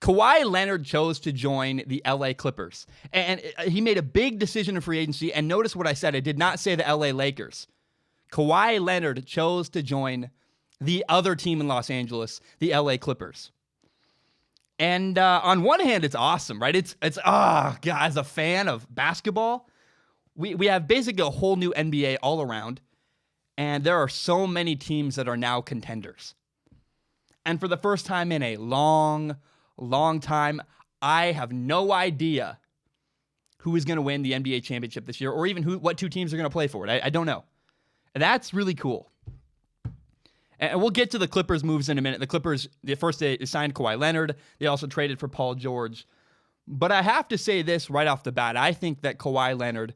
Kawhi Leonard chose to join the LA Clippers, and he made a big decision in free agency. And notice what I said. I did not say the LA Lakers. Kawhi Leonard chose to join the other team in Los Angeles, the LA Clippers. And on one hand, it's awesome, right? It's God, as a fan of basketball, we have basically a whole new NBA all around, and there are so many teams that are now contenders. And for the first time in a long time, I have no idea who is going to win the NBA championship this year, or even what two teams are going to play for it. I don't know. And that's really cool. And we'll get to the Clippers moves in a minute. The Clippers, they signed Kawhi Leonard. They also traded for Paul George. But I have to say this right off the bat. I think that Kawhi Leonard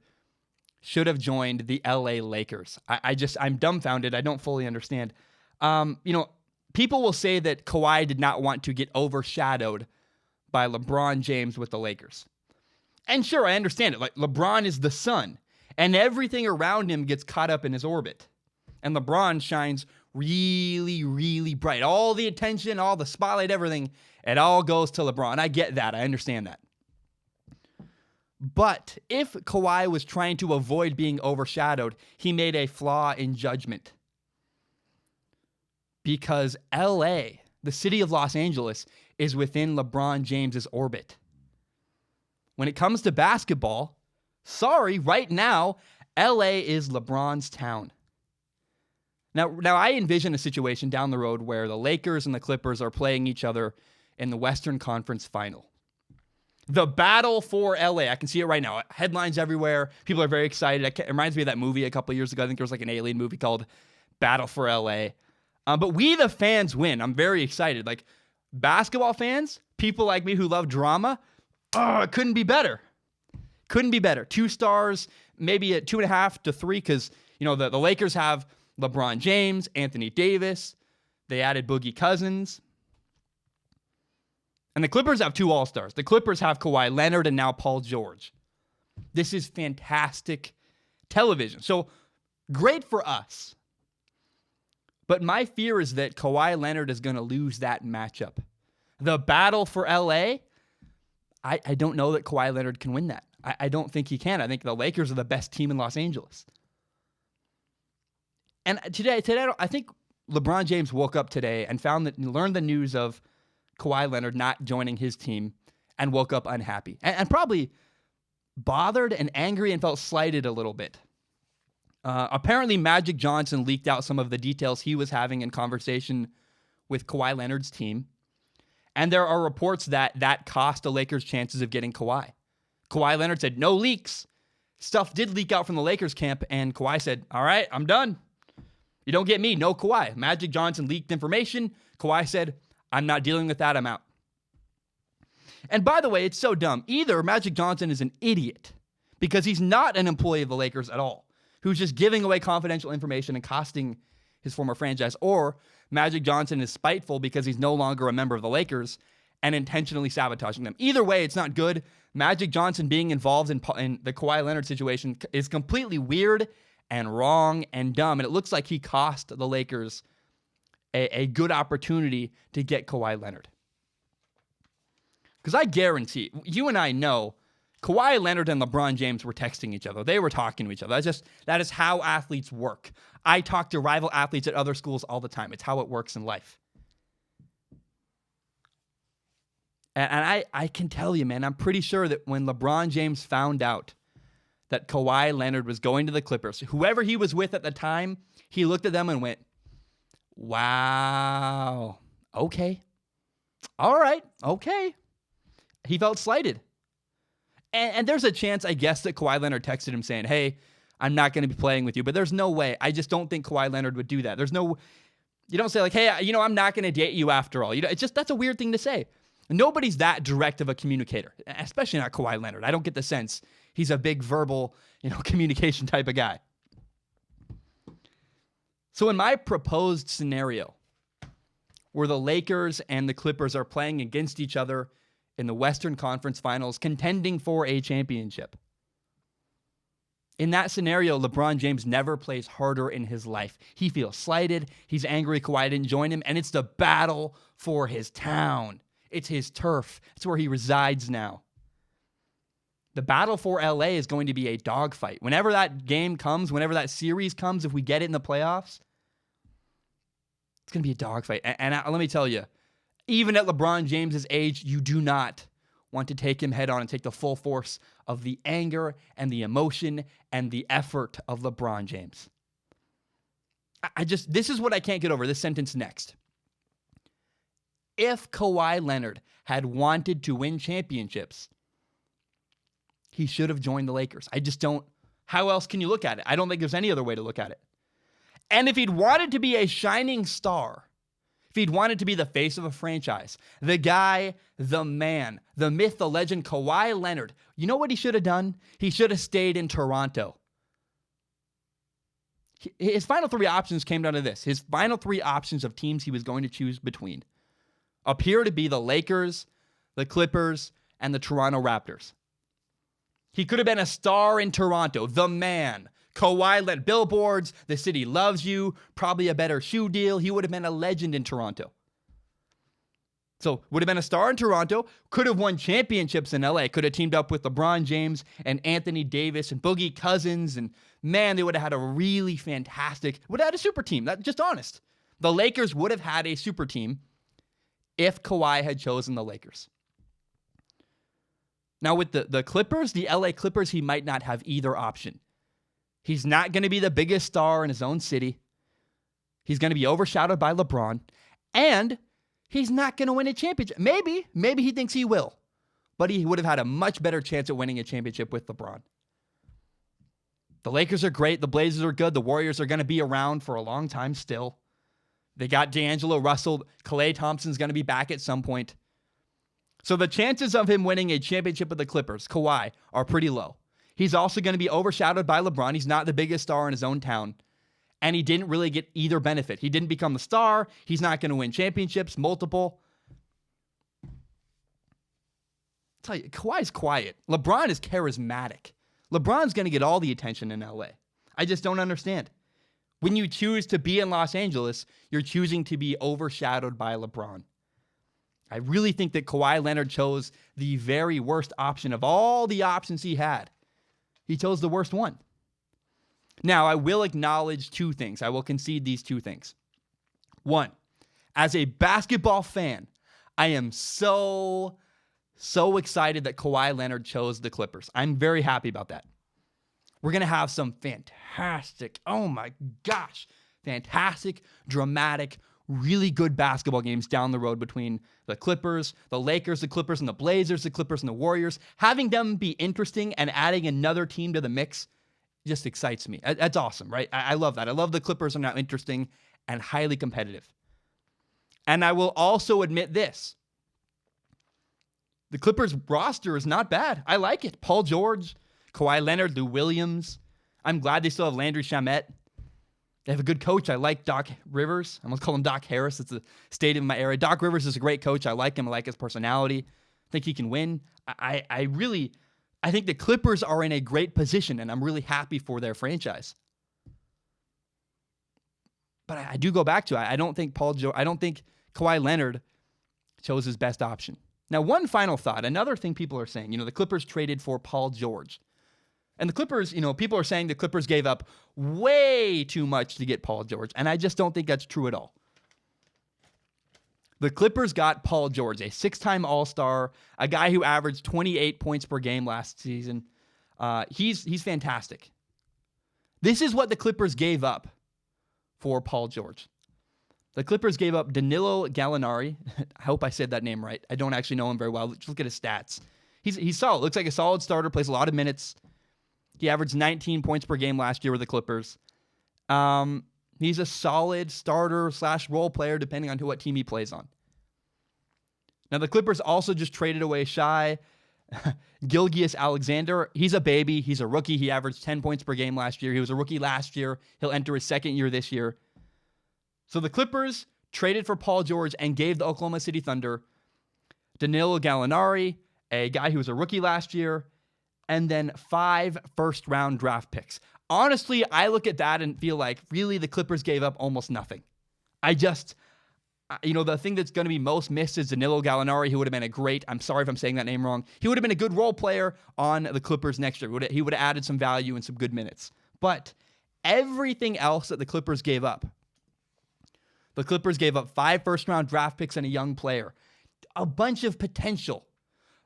should have joined the LA Lakers. I'm dumbfounded. I don't fully understand. People will say that Kawhi did not want to get overshadowed by LeBron James with the Lakers. And sure, I understand it. Like, LeBron is the sun, and everything around him gets caught up in his orbit. And LeBron shines really, really bright. All the attention, all the spotlight, everything, it all goes to LeBron. I get that. I understand that. But if Kawhi was trying to avoid being overshadowed, he made a flaw in judgment. Because LA, the city of Los Angeles, is within LeBron James's orbit. When it comes to basketball, sorry, right now, LA is LeBron's town. Now I envision a situation down the road where the Lakers and the Clippers are playing each other in the Western Conference Final. The battle for LA. I can see it right now. Headlines everywhere. People are very excited. It reminds me of that movie a couple years ago. I think there was like an alien movie called Battle for LA. But we, the fans, win. I'm very excited. Like, basketball fans, people like me who love drama, it couldn't be better. Couldn't be better. 2 stars, maybe at 2.5 to 3, because, the Lakers have LeBron James, Anthony Davis. They added Boogie Cousins. And the Clippers have 2 All-Stars. The Clippers have Kawhi Leonard and now Paul George. This is fantastic television. So, great for us. But my fear is that Kawhi Leonard is going to lose that matchup. The battle for LA, I don't know that Kawhi Leonard can win that. I don't think he can. I think the Lakers are the best team in Los Angeles. And today, I think LeBron James woke up today and learned the news of Kawhi Leonard not joining his team and woke up unhappy. And probably bothered and angry and felt slighted a little bit. Apparently, Magic Johnson leaked out some of the details he was having in conversation with Kawhi Leonard's team. And there are reports that cost the Lakers chances of getting Kawhi. Kawhi Leonard said, no leaks. Stuff did leak out from the Lakers camp, and Kawhi said, all right, I'm done. You don't get me, no Kawhi. Magic Johnson leaked information. Kawhi said, I'm not dealing with that, I'm out. And by the way, it's so dumb. Either Magic Johnson is an idiot because he's not an employee of the Lakers at all, who's just giving away confidential information and costing his former franchise, or Magic Johnson is spiteful because he's no longer a member of the Lakers and intentionally sabotaging them. Either way, it's not good. Magic Johnson being involved in the Kawhi Leonard situation is completely weird and wrong and dumb, and it looks like he cost the Lakers a good opportunity to get Kawhi Leonard. Because I guarantee, you and I know, Kawhi Leonard and LeBron James were texting each other. They were talking to each other. That is how athletes work. I talk to rival athletes at other schools all the time. It's how it works in life. And I can tell you, man, I'm pretty sure that when LeBron James found out that Kawhi Leonard was going to the Clippers, whoever he was with at the time, he looked at them and went, wow, okay, all right, okay. He felt slighted. And there's a chance, I guess, that Kawhi Leonard texted him saying, hey, I'm not going to be playing with you. But there's no way. I just don't think Kawhi Leonard would do that. You don't say like, hey, I'm not going to date you after all. That's a weird thing to say. Nobody's that direct of a communicator, especially not Kawhi Leonard. I don't get the sense he's a big verbal, communication type of guy. So in my proposed scenario, where the Lakers and the Clippers are playing against each other in the Western Conference Finals, contending for a championship. In that scenario, LeBron James never plays harder in his life. He feels slighted. He's angry Kawhi didn't join him, and it's the battle for his town. It's his turf. It's where he resides now. The battle for LA is going to be a dogfight. Whenever that game comes, whenever that series comes, if we get it in the playoffs, it's going to be a dogfight. And let me tell you, even at LeBron James's age, you do not want to take him head on and take the full force of the anger and the emotion and the effort of LeBron James. This is what I can't get over, this sentence next. If Kawhi Leonard had wanted to win championships, he should have joined the Lakers. I just don't. How else can you look at it? I don't think there's any other way to look at it. And if he'd wanted to be a shining star, if he'd wanted to be the face of a franchise, the guy, the man, the myth, the legend, Kawhi Leonard, you know what he should have done? He should have stayed in Toronto. His final three options came down to this. His final three options of teams he was going to choose between appear to be the Lakers, the Clippers, and the Toronto Raptors. He could have been a star in Toronto, the man. Kawhi led billboards, the city loves you, probably a better shoe deal. He would have been a legend in Toronto. So, would have been a star in Toronto, could have won championships in LA, could have teamed up with LeBron James and Anthony Davis and Boogie Cousins, and man, they would have had a really fantastic, would have had a super team. That's just honest. The Lakers would have had a super team if Kawhi had chosen the Lakers. Now, with the Clippers, the LA Clippers, he might not have either option. He's not going to be the biggest star in his own city. He's going to be overshadowed by LeBron. And he's not going to win a championship. Maybe he thinks he will. But he would have had a much better chance at winning a championship with LeBron. The Lakers are great. The Blazers are good. The Warriors are going to be around for a long time still. They got D'Angelo Russell. Klay Thompson's going to be back at some point. So the chances of him winning a championship with the Clippers, Kawhi, are pretty low. He's also going to be overshadowed by LeBron. He's not the biggest star in his own town. And he didn't really get either benefit. He didn't become the star. He's not going to win championships, multiple. I'll tell you, Kawhi's quiet. LeBron is charismatic. LeBron's going to get all the attention in LA. I just don't understand. When you choose to be in Los Angeles, you're choosing to be overshadowed by LeBron. I really think that Kawhi Leonard chose the very worst option of all the options he had. He chose the worst one. Now, I will acknowledge two things. I will concede these two things. One, as a basketball fan, I am so excited that Kawhi Leonard chose the Clippers. I'm very happy about that. We're going to have some fantastic, dramatic, really good basketball games down the road between the Clippers, the Lakers, the Clippers, and the Blazers, the Clippers, and the Warriors. Having them be interesting and adding another team to the mix just excites me. That's awesome, right? I love that. I love the Clippers are now interesting and highly competitive. And I will also admit this. The Clippers roster is not bad. I like it. Paul George, Kawhi Leonard, Lou Williams. I'm glad they still have Landry Shamet. They have a good coach. I like Doc Rivers. I'm going to call him Doc Harris. It's a stadium in my area. Doc Rivers is a great coach. I like him. I like his personality. I think he can win. I think the Clippers are in a great position, and I'm really happy for their franchise. But I do go back to it. I don't think Kawhi Leonard chose his best option. Now, one final thought. Another thing people are saying, the Clippers traded for Paul George. And the Clippers, people are saying the Clippers gave up way too much to get Paul George. And I just don't think that's true at all. The Clippers got Paul George, a six-time All-Star, a guy who averaged 28 points per game last season. He's fantastic. This is what the Clippers gave up for Paul George. The Clippers gave up Danilo Gallinari. I hope I said that name right. I don't actually know him very well. Just look at his stats. He's solid. Looks like a solid starter, plays a lot of minutes. He averaged 19 points per game last year with the Clippers. He's a solid starter / role player, depending on what team he plays on. Now, the Clippers also just traded away Shai Gilgeous-Alexander. He's a baby. He's a rookie. He averaged 10 points per game last year. He was a rookie last year. He'll enter his second year this year. So the Clippers traded for Paul George and gave the Oklahoma City Thunder Danilo Gallinari, a guy who was a rookie last year, and then 5 first-round draft picks. Honestly, I look at that and feel like, really, the Clippers gave up almost nothing. The thing that's going to be most missed is Danilo Gallinari, who would have been I'm sorry if I'm saying that name wrong. He would have been a good role player on the Clippers next year. He would have added some value and some good minutes. But everything else that the Clippers gave up, 5 first-round draft picks and a young player, a bunch of potential.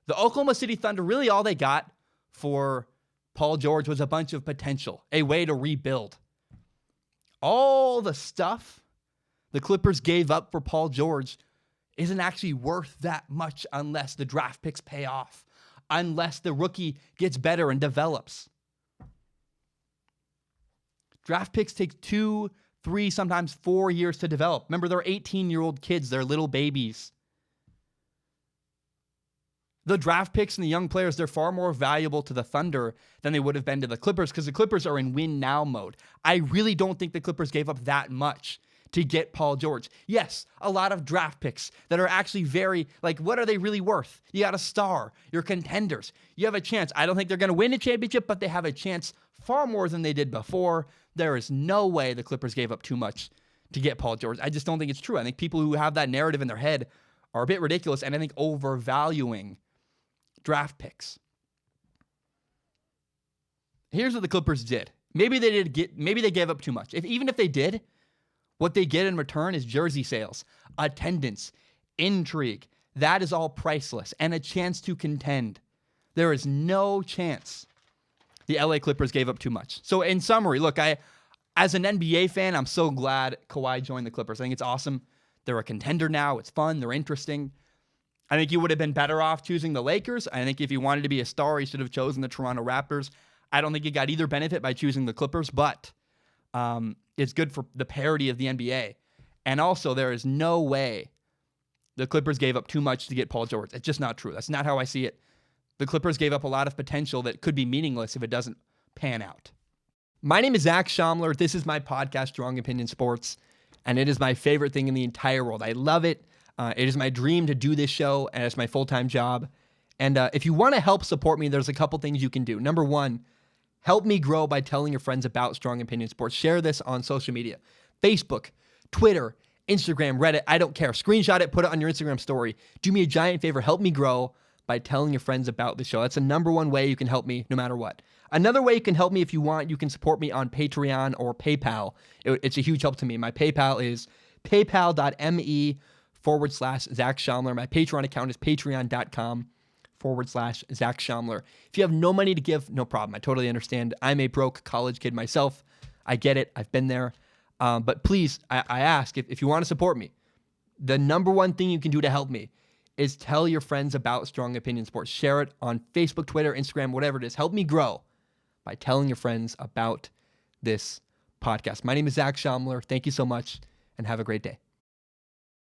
The Oklahoma City Thunder, really all they got for Paul George was a bunch of potential, a way to rebuild. All the stuff the Clippers gave up for Paul George isn't actually worth that much unless the draft picks pay off, unless the rookie gets better and develops. Draft picks take 2, 3, sometimes 4 years to develop. Remember, they're 18-year-old kids. They're little babies. The draft picks and the young players, they're far more valuable to the Thunder than they would have been to the Clippers because the Clippers are in win-now mode. I really don't think the Clippers gave up that much to get Paul George. Yes, a lot of draft picks that are actually what are they really worth? You got a star. You're contenders. You have a chance. I don't think they're going to win a championship, but they have a chance far more than they did before. There is no way the Clippers gave up too much to get Paul George. I just don't think it's true. I think people who have that narrative in their head are a bit ridiculous and I think overvaluing draft picks. Here's what the Clippers did. Maybe they gave up too much. Even if they did, what they get in return is jersey sales, attendance, intrigue. That is all priceless and a chance to contend. There is no chance the LA Clippers gave up too much. So in summary, look, as an NBA fan, I'm so glad Kawhi joined the Clippers. I think it's awesome. They're a contender now. It's fun. They're interesting. I think he would have been better off choosing the Lakers. I think if he wanted to be a star, he should have chosen the Toronto Raptors. I don't think he got either benefit by choosing the Clippers, but it's good for the parity of the NBA. And also, there is no way the Clippers gave up too much to get Paul George. It's just not true. That's not how I see it. The Clippers gave up a lot of potential that could be meaningless if it doesn't pan out. My name is Zach Schaumler. This is my podcast, Strong Opinion Sports, and it is my favorite thing in the entire world. I love it. It is my dream to do this show, and it's my full-time job. And if you want to help support me, there's a couple things you can do. Number one, help me grow by telling your friends about Strong Opinion Sports. Share this on social media. Facebook, Twitter, Instagram, Reddit, I don't care. Screenshot it, put it on your Instagram story. Do me a giant favor. Help me grow by telling your friends about the show. That's the number one way you can help me no matter what. Another way you can help me if you want, you can support me on Patreon or PayPal. It's a huge help to me. My PayPal is paypal.me/Zach Schaumler. My Patreon account is patreon.com/Zach Schaumler. If you have no money to give, no problem. I totally understand. I'm a broke college kid myself. I get it. I've been there. But please, I ask, if you want to support me, the number one thing you can do to help me is tell your friends about Strong Opinion Sports. Share it on Facebook, Twitter, Instagram, whatever it is. Help me grow by telling your friends about this podcast. My name is Zach Schaumler. Thank you so much, and have a great day.